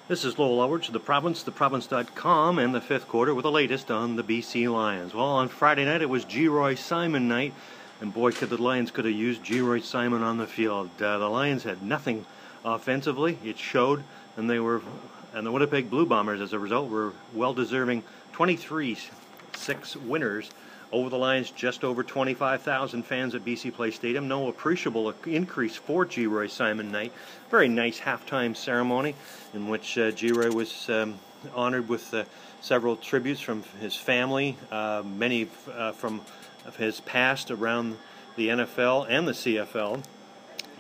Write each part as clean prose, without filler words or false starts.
This is Lowell Ullrich of the Province.com, and the fifth quarter with the latest on the BC Lions. Well, on Friday night it was Geroy Simon night, and boy, the Lions could have used Geroy Simon on the field. The Lions had nothing offensively. It showed, and the Winnipeg Blue Bombers, as a result, were well-deserving 23-6 winners over the Lions. Just over 25,000 fans at BC Place Stadium. No appreciable increase for Geroy Simon night. Very nice halftime ceremony in which Geroy was honored with several tributes from his family, many from his past around the NFL and the CFL.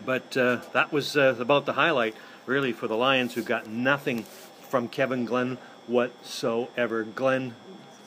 But that was about the highlight, really, for the Lions, who got nothing from Kevin Glenn whatsoever. Glenn,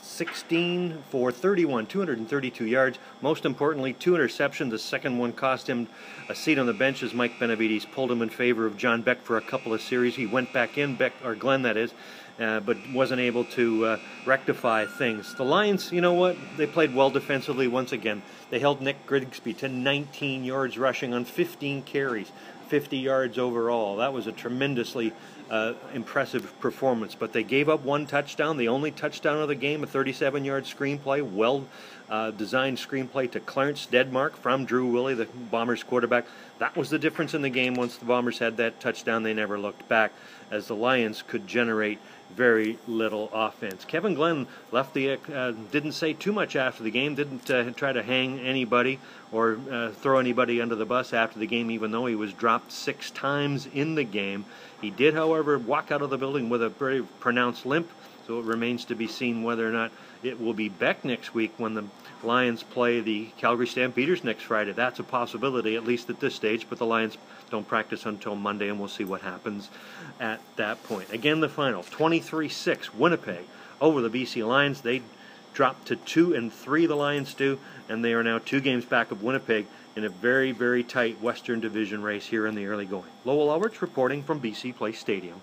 16 for 31, 232 yards. Most importantly, 2 interceptions. The second one cost him a seat on the bench as Mike Benavides pulled him in favor of John Beck for a couple of series. He went back in, Glenn that is, but wasn't able to rectify things. The Lions, you know what? They played well defensively once again. They held Nick Grigsby to 19 yards rushing on 15 carries, 50 yards overall. That was a tremendously impressive performance, but they gave up one touchdown, the only touchdown of the game, a 37-yard screenplay, well-designed screenplay to Clarence Dedmark from Drew Willie, the Bombers quarterback. That was the difference in the game. Once the Bombers had that touchdown, they never looked back, as the Lions could generate very little offense. Kevin Glenn left didn't say too much after the game, didn't try to hang anybody or throw anybody under the bus after the game, even though he was dropped 6 times in the game. He did, however, walk out of the building with a very pronounced limp, so it remains to be seen whether or not it will be back next week when the Lions play the Calgary Stampeders next Friday. That's a possibility, at least at this stage, but the Lions don't practice until Monday, and we'll see what happens at that point. Again, the final, 23-6, Winnipeg over the BC Lions. They dropped to 2-3, the Lions do, and they are now 2 games back of Winnipeg in a very, very tight Western Division race here in the early going. Lowell Ullrich reporting from BC Place Stadium.